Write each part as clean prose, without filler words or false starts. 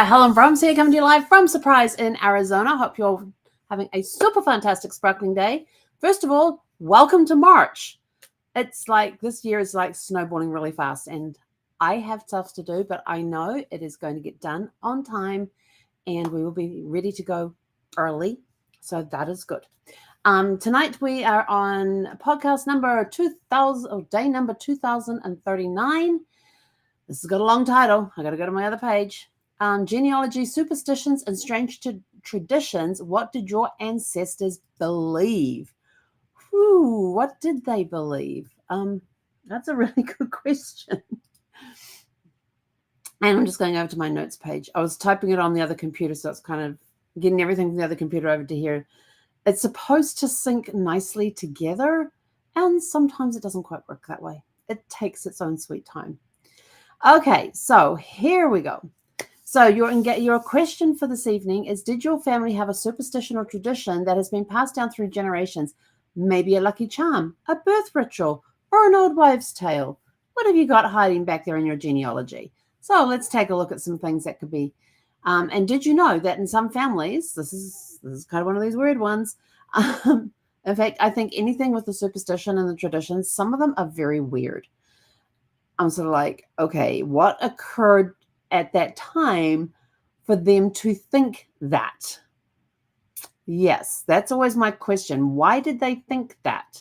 Helen Brums here, coming to you live from Surprise in Arizona. Hope you're having a super fantastic sparkling day. First of all, welcome to March. It's like this year is like snowballing really fast, and I have stuff to do, but I know it is going to get done on time, and we will be ready to go early. So that is good. Tonight we are on podcast number 2000, or day number 2039. This has got a long title. I got to go to my other page. Genealogy Superstitions and Strange Traditions. What did your ancestors believe? Whew, what did they believe? That's a really good question. And I'm just going over to my notes page. I was typing it on the other computer, so it's kind of getting everything from the other computer over to here. It's supposed to sync nicely together, and sometimes it doesn't quite work that way. It takes its own sweet time. Okay, so here we go. So your question for this evening is, did your family have a superstition or tradition that has been passed down through generations? Maybe a lucky charm, a birth ritual, or an old wives' tale? What have you got hiding back there in your genealogy? So let's take a look at some things that could be. And did you know that in some families, this is kind of one of these weird ones. In fact, I think anything with the superstition and the traditions, some of them are very weird. I'm sort of like, okay, what occurred at that time for them to think that? Yes, that's always my question. Why did they think that?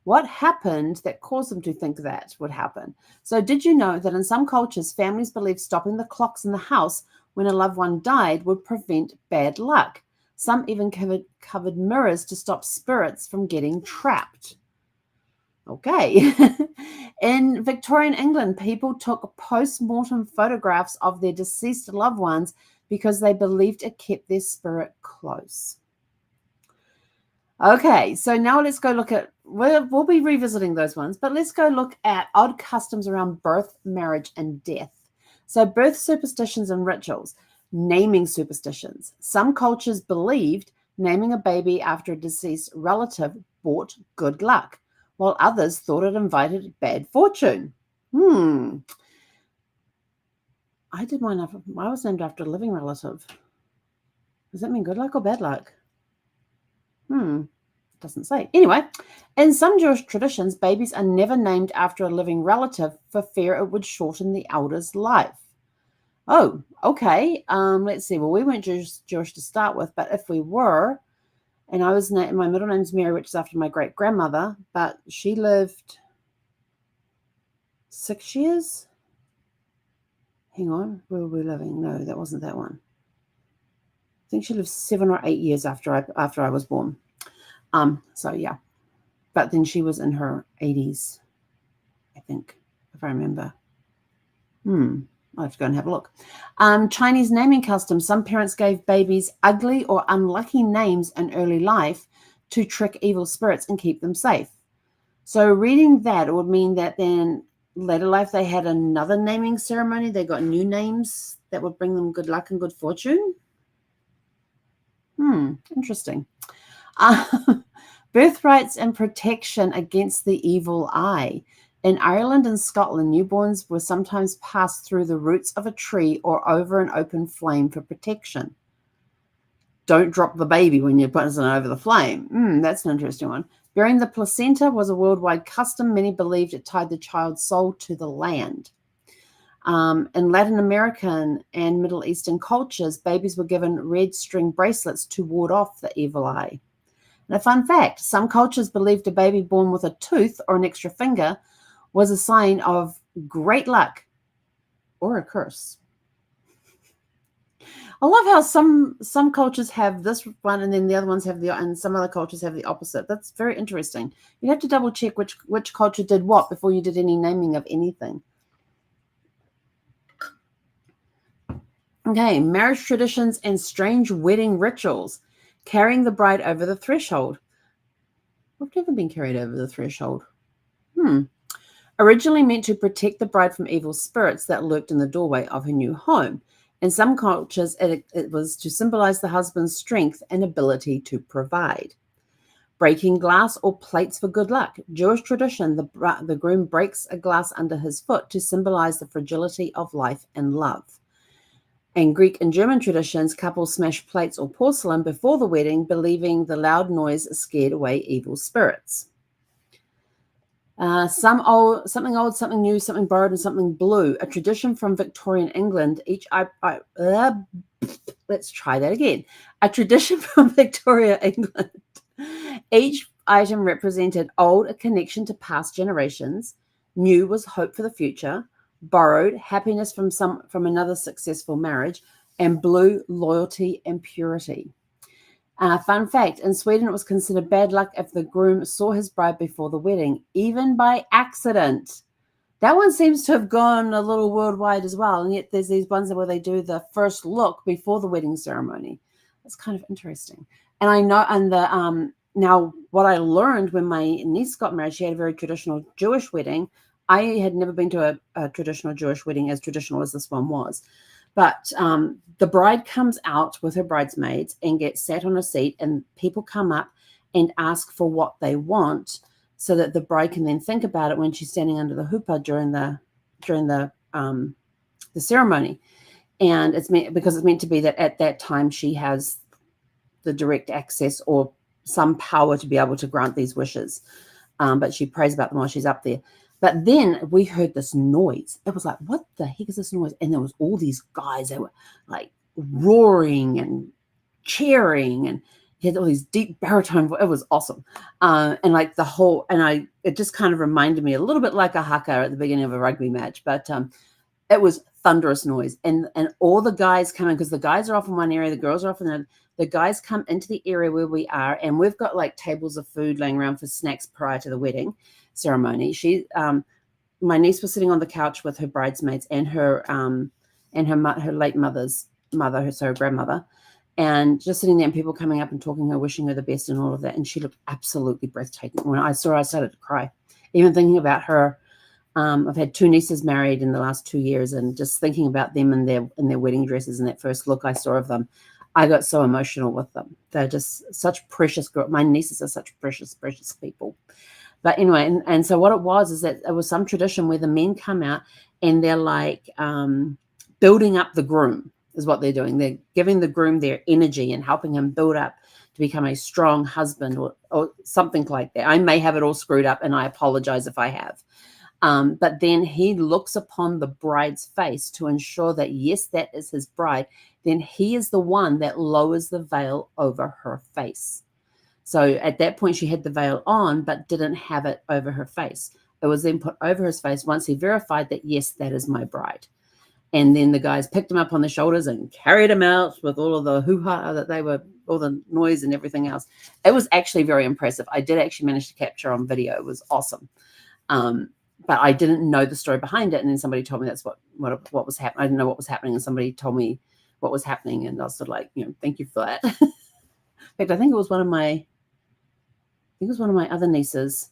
What happened that caused them to think that would happen? So did you know that in some cultures, families believed stopping the clocks in the house when a loved one died would prevent bad luck? Some even covered mirrors to stop spirits from getting trapped. Okay. In Victorian England, people took post-mortem photographs of their deceased loved ones because they believed it kept their spirit close. Okay, so now let's go look at, we'll be revisiting those ones, but let's go look at odd customs around birth, marriage, and death. So birth superstitions and rituals. Naming superstitions. Some cultures believed naming a baby after a deceased relative brought good luck, while others thought it invited bad fortune. I did mine after, I was named after a living relative. Does that mean good luck or bad luck? It doesn't say. Anyway, in some Jewish traditions, babies are never named after a living relative for fear it would shorten the elder's life. Oh, okay. Let's see. Well, we weren't Jewish to start with, but if we were, and I was my middle name's Mary, which is after my great-grandmother, but she lived 6 years. Hang on, where were we living? No, that wasn't that one. I think she lived 7 or 8 years after I was born. So yeah, but then she was in her 80s, I think, if I remember. I'll have to go and have a look. Chinese naming customs. Some parents gave babies ugly or unlucky names in early life to trick evil spirits and keep them safe. So reading that, it would mean that then later life they had another naming ceremony. They got new names that would bring them good luck and good fortune. Interesting. Birthrights and protection against the evil eye. In Ireland and Scotland, newborns were sometimes passed through the roots of a tree or over an open flame for protection. Don't drop the baby when you're putting it over the flame. That's an interesting one. Burying the placenta was a worldwide custom. Many believed it tied the child's soul to the land. In Latin American and Middle Eastern cultures, babies were given red string bracelets to ward off the evil eye. And a fun fact, some cultures believed a baby born with a tooth or an extra finger was a sign of great luck or a curse. I love how some cultures have this one and then the other ones have and some other cultures have the opposite. That's very interesting. You have to double check which culture did what before you did any naming of anything. Okay, marriage traditions and strange wedding rituals. Carrying the bride over the threshold. I've never been carried over the threshold. Originally meant to protect the bride from evil spirits that lurked in the doorway of her new home. In some cultures, it was to symbolize the husband's strength and ability to provide. Breaking glass or plates for good luck. Jewish tradition, the groom breaks a glass under his foot to symbolize the fragility of life and love. And Greek and German traditions, couples smash plates or porcelain before the wedding, believing the loud noise scared away evil spirits. Something old, something new, something borrowed, and something blue. A tradition from Victorian England. Let's try that again. A tradition from Victoria, England. Each item represented old, a connection to past generations. New was hope for the future. Borrowed, happiness from another successful marriage. And blue, loyalty and purity. Fun fact, in Sweden, it was considered bad luck if the groom saw his bride before the wedding, even by accident. That one seems to have gone a little worldwide as well. And yet there's these ones where they do the first look before the wedding ceremony. That's kind of interesting. And I know, and now what I learned when my niece got married, she had a very traditional Jewish wedding. I had never been to a traditional Jewish wedding as traditional as this one was. But the bride comes out with her bridesmaids and gets sat on a seat, and people come up and ask for what they want, so that the bride can then think about it when she's standing under the huppah during the ceremony. And it's meant to be that at that time she has the direct access or some power to be able to grant these wishes. But she prays about them while she's up there. But then we heard this noise. It was like, what the heck is this noise? And there was all these guys that were like roaring and cheering, and he had all these deep baritone. It was awesome. And like it just kind of reminded me a little bit like a haka at the beginning of a rugby match, but it was thunderous noise. And all the guys come in, because the guys are off in one area, the girls are off in the other. The guys come into the area where we are, and we've got like tables of food laying around for snacks prior to the wedding ceremony. My niece was sitting on the couch with her bridesmaids and her late mother's mother, so her grandmother, and just sitting there, and people coming up and talking to her, wishing her the best and all of that. And she looked absolutely breathtaking. When I saw her, I started to cry, even thinking about her. I've had 2 nieces married in the last 2 years, and just thinking about them and their wedding dresses and that first look I saw of them, I got so emotional with them. They're just such precious girls. My nieces are such precious, precious people. But anyway, and so what it was is that it was some tradition where the men come out and they're like building up the groom is what they're doing. They're giving the groom their energy and helping him build up to become a strong husband or something like that. I may have it all screwed up, and I apologize if I have. But then he looks upon the bride's face to ensure that, yes, that is his bride. Then he is the one that lowers the veil over her face. So at that point, she had the veil on, but didn't have it over her face. It was then put over his face once he verified that, yes, that is my bride. And then the guys picked him up on the shoulders and carried him out with all of the hoo-ha that they were, all the noise and everything else. It was actually very impressive. I did actually manage to capture on video. It was awesome. But I didn't know the story behind it. And then somebody told me that's what was happening. I didn't know what was happening. And somebody told me what was happening. And I was sort of like, thank you for that. In fact, I think it was one of my other nieces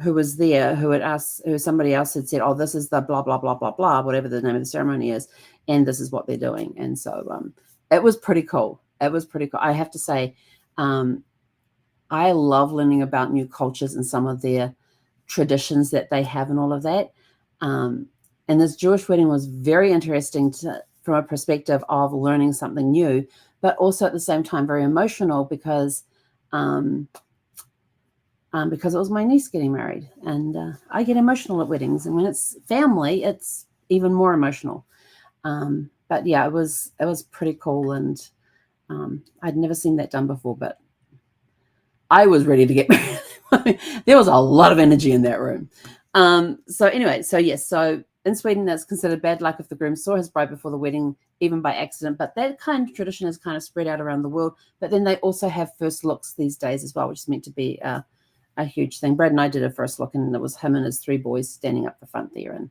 who was there, who had asked, who somebody else had said, oh, this is the blah, blah, blah, blah, blah, whatever the name of the ceremony is. And this is what they're doing. And so it was pretty cool. It was pretty cool. I have to say, I love learning about new cultures and some of their traditions that they have and all of that. And this Jewish wedding was very interesting from a perspective of learning something new, but also at the same time very emotional because it was my niece getting married, and I get emotional at weddings, and when it's family, it's even more emotional. But yeah, it was pretty cool, and I'd never seen that done before, but I was ready to get married. There was a lot of energy in that room. So anyway, so yes, so in Sweden, that's considered bad luck if the groom saw his bride before the wedding, even by accident. But that kind of tradition is kind of spread out around the world. But then they also have first looks these days as well, which is meant to be a huge thing. Brad and I did a first look, and it was him and his 3 boys standing up the front there, and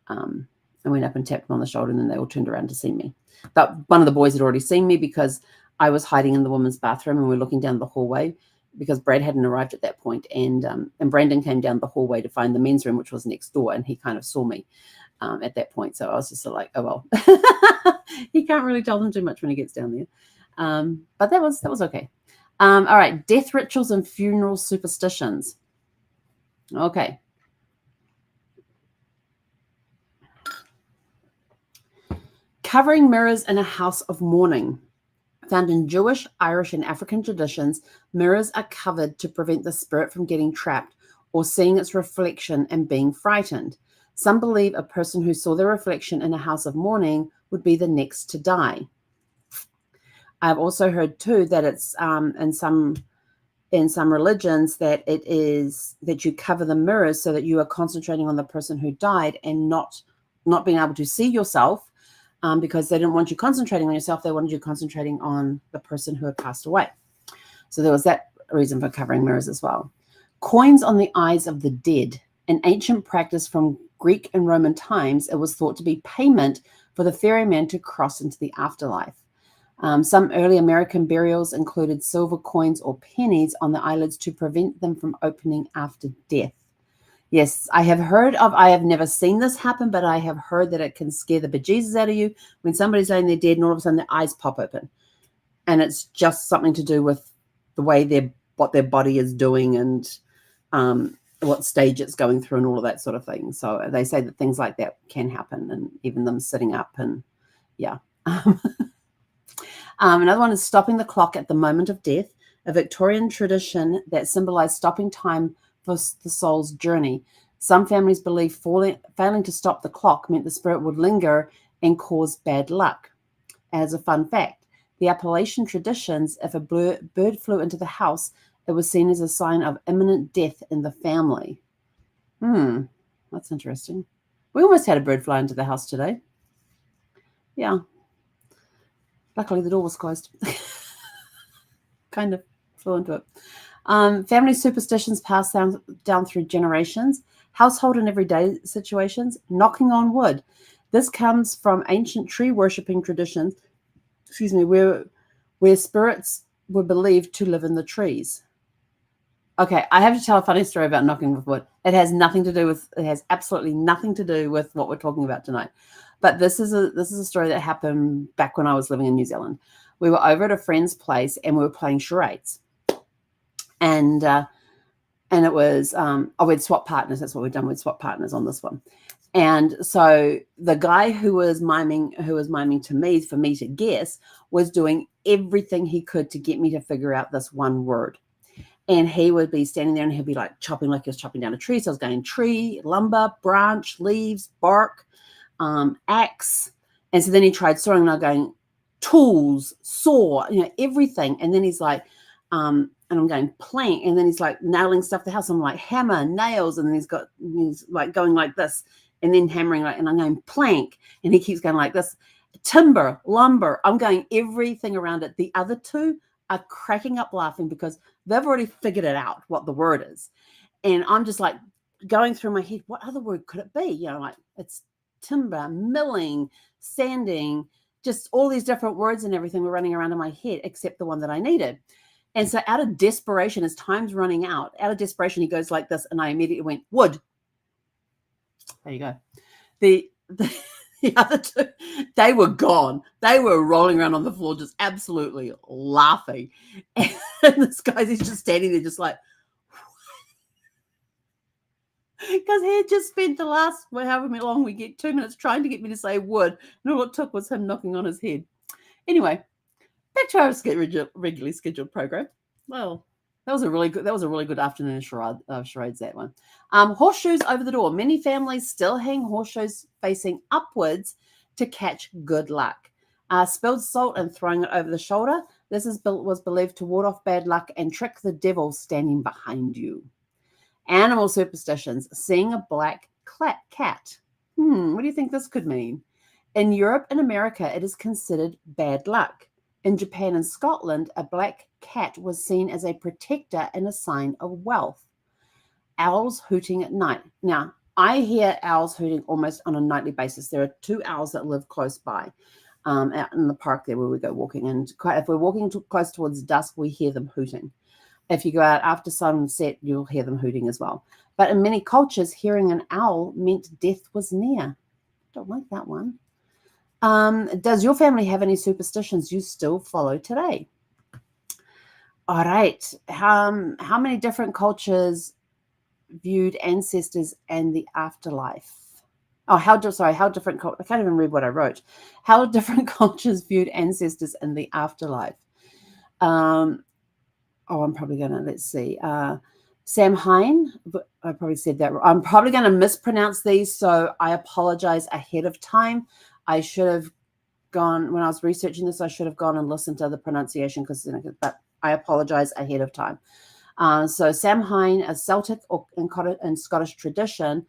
I went up and tapped them on the shoulder, and then they all turned around to see me. But one of the boys had already seen me because I was hiding in the women's bathroom, and we were looking down the hallway because Brad hadn't arrived at that point, and Brandon came down the hallway to find the men's room, which was next door, and he kind of saw me at that point. So I was just sort of like, oh well, he can't really tell them too much when he gets down there. But that was okay. All right, death rituals and funeral superstitions. Okay. Covering mirrors in a house of mourning. Found in Jewish, Irish, and African traditions, mirrors are covered to prevent the spirit from getting trapped or seeing its reflection and being frightened. Some believe a person who saw their reflection in a house of mourning would be the next to die. I've also heard too that it's in some religions that it is that you cover the mirrors so that you are concentrating on the person who died and not being able to see yourself, because they didn't want you concentrating on yourself. They wanted you concentrating on the person who had passed away. So there was that reason for covering mirrors as well. Coins on the eyes of the dead. An ancient practice from Greek and Roman times, it was thought to be payment for the ferryman to cross into the afterlife. Some early American burials included silver coins or pennies on the eyelids to prevent them from opening after death. Yes, I have never seen this happen, but I have heard that it can scare the bejesus out of you when somebody's laying there dead and all of a sudden their eyes pop open. And it's just something to do with the way what their body is doing and what stage it's going through and all of that sort of thing. So they say that things like that can happen, and even them sitting up and yeah. Another one is stopping the clock at the moment of death, a Victorian tradition that symbolized stopping time for the soul's journey. Some families believe failing to stop the clock meant the spirit would linger and cause bad luck. As a fun fact, the Appalachian traditions, if a bird flew into the house, it was seen as a sign of imminent death in the family. That's interesting. We almost had a bird fly into the house today. Yeah. Luckily, the door was closed. Kind of flew into it. Family superstitions passed down through generations. Household and everyday situations. Knocking on wood. This comes from ancient tree worshipping traditions, where spirits were believed to live in the trees. Okay, I have to tell a funny story about knocking with wood. It has absolutely nothing to do with what we're talking about tonight. But this is a story that happened back when I was living in New Zealand. We were over at a friend's place and we were playing charades. And it was we'd swap partners. That's what we'd done. We'd swap partners on this one. And so the guy who was miming to me for me to guess was doing everything he could to get me to figure out this one word. And he would be standing there and he'd be like chopping, like he was chopping down a tree. So I was going tree, lumber, branch, leaves, bark, axe. And so then he tried sawing, and I was going tools, saw, everything. And then he's like, and I'm going plank. And then he's like nailing stuff to the house. I'm like hammer, nails. And then he's like going like this and then hammering, and I'm going plank. And he keeps going like this, timber, lumber. I'm going everything around it. The other two are cracking up laughing because they've already figured it out what the word is. And I'm just like going through my head, what other word could it be? Like it's timber, milling, sanding, just all these different words and everything were running around in my head except the one that I needed. And so out of desperation, as time's running out of desperation, he goes like this, and I immediately went, wood. There you go. The other two, they were gone. They were rolling around on the floor, just absolutely laughing. And this guy's just standing there just like, because he had just spent the last, however long we get, 2 minutes trying to get me to say wood. And all it took was him knocking on his head. Anyway, back to our regularly scheduled program. Well, that was a really good afternoon of charades, that one. Horseshoes over the door. Many families still hang horseshoes facing upwards to catch good luck. Spilled salt and throwing it over the shoulder. This was believed to ward off bad luck and trick the devil standing behind you. Animal superstitions. Seeing a black cat. What do you think this could mean? In Europe and America, it is considered bad luck. In Japan and Scotland, a black cat was seen as a protector and a sign of wealth. Owls hooting at night. Now, I hear owls hooting almost on a nightly basis. There are 2 owls that live close by, out in the park there where we go walking. And if we're walking close towards dusk, we hear them hooting. If you go out after sunset, you'll hear them hooting as well. But in many cultures, hearing an owl meant death was near. Don't like that one. Does your family have any superstitions you still follow today? All right. How many different cultures viewed ancestors and the afterlife? how different, I can't even read what I wrote. How different cultures viewed ancestors in the afterlife. I'm probably going to, let's see. Sam Hine, I probably said that. I'm probably going to mispronounce these, so I apologize ahead of time. I should have gone, when I was researching this, I should have gone and listened to the pronunciation, but I apologize ahead of time. So Sam Hine, a Celtic and Scottish tradition,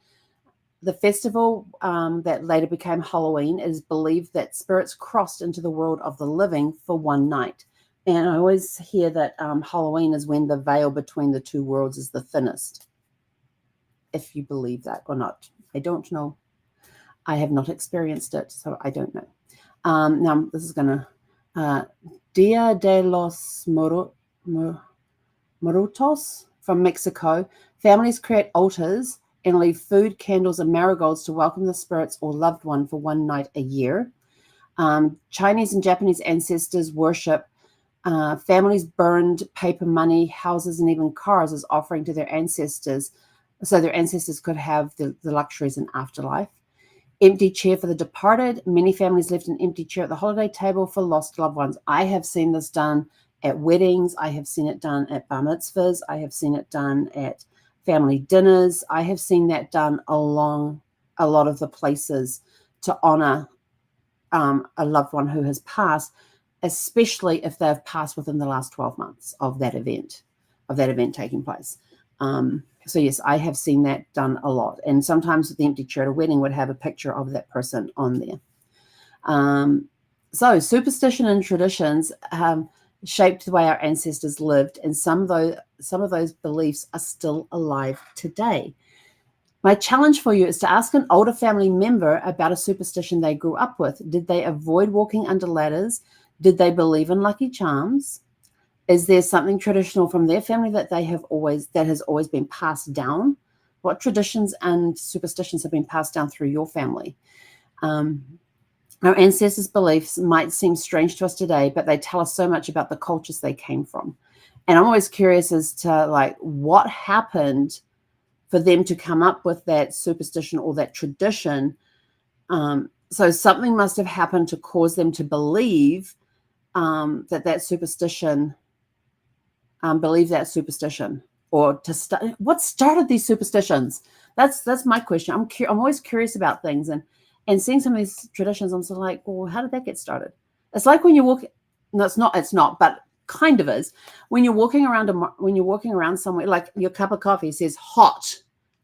the festival that later became Halloween is believed that spirits crossed into the world of the living for one night. And I always hear that Halloween is when the veil between the two worlds is the thinnest. If you believe that or not, I don't know. I have not experienced it, so I don't know. Now, this is going to Dia de los Muertos from Mexico. Families create altars and leave food, candles, and marigolds to welcome the spirits or loved one for one night a year. Chinese and Japanese ancestors worship. Families burned paper money, houses, and even cars as offering to their ancestors, so their ancestors could have the luxuries in afterlife. Empty chair for the departed. Many families left an empty chair at the holiday table for lost loved ones. I have seen this done at weddings. I have seen it done at bar mitzvahs. I have seen it done at family dinners. I have seen that done along a lot of the places to honor a loved one who has passed, especially if they've passed within the last 12 months of that event taking place. So yes, I have seen that done a lot. And sometimes the empty chair at a wedding would have a picture of that person on there. So superstition and traditions shaped the way our ancestors lived, and some of those beliefs are still alive today. My challenge for you is to ask an older family member about a superstition they grew up with. Did they avoid walking under ladders? Did they believe in lucky charms? Is there something traditional from their family that has always been passed down? What traditions and superstitions have been passed down through your family? Our ancestors' beliefs might seem strange to us today, but they tell us so much about the cultures they came from. And I'm always curious as to what happened for them to come up with that superstition or that tradition. So something must have happened to cause them to believe that superstition, or to what started these superstitions? That's my question. I'm always curious about things, and seeing some of these traditions, I'm sort of like, well, how did that get started? It's like when you walk. No, it's not, but kind of is. When you're walking around somewhere, like your cup of coffee says hot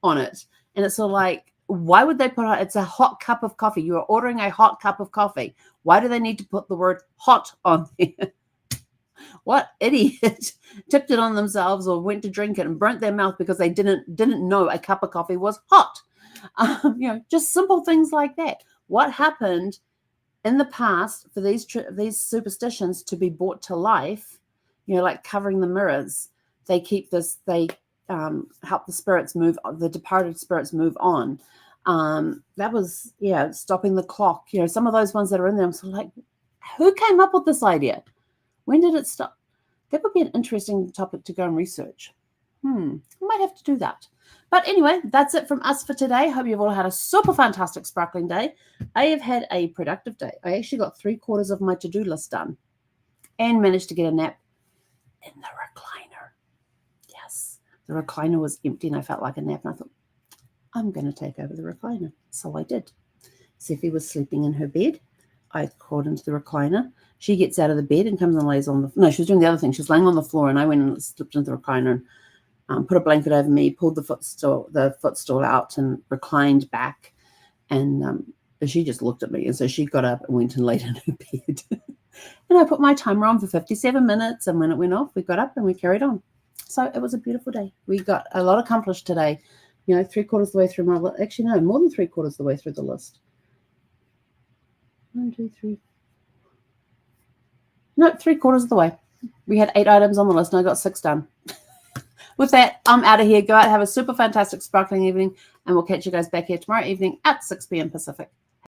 on it, and it's sort of like, why would they put it? It's a hot cup of coffee. You are ordering a hot cup of coffee. Why do they need to put the word hot on there? What idiot tipped it on themselves or went to drink it and burnt their mouth because they didn't know a cup of coffee was hot? Just simple things like that. What happened in the past for these superstitions to be brought to life? Like covering the mirrors. They keep this. They help the spirits move. The departed spirits move on. That was stopping the clock. Some of those ones that are in there, I'm sort of like, who came up with this idea? When did it stop? That would be an interesting topic to go and research. I might have to do that. But anyway, that's it from us for today. Hope you've all had a super fantastic sparkling day. I have had a productive day. I actually got 3/4 of my to-do list done and managed to get a nap in the recliner. Yes, the recliner was empty and I felt like a nap. And I thought, I'm going to take over the recliner. So I did. Seffi was sleeping in her bed. I crawled into the recliner. She gets out of the bed and comes and lays on the... No, she was doing the other thing. She was laying on the floor, and I went and slipped into the recliner and put a blanket over me, pulled the footstool out and reclined back. And she just looked at me. And so she got up and went and laid in her bed. And I put my timer on for 57 minutes. And when it went off, we got up and we carried on. So it was a beautiful day. We got a lot accomplished today. 3/4 of the way through my list. Actually, no, more than 3/4 of the way through the list. 1, 2, 3. No, 3/4 of the way. We had 8 items on the list and I got 6 done. With that, I'm out of here. Go out, have a super fantastic sparkling evening, and we'll catch you guys back here tomorrow evening at 6 p.m. Pacific.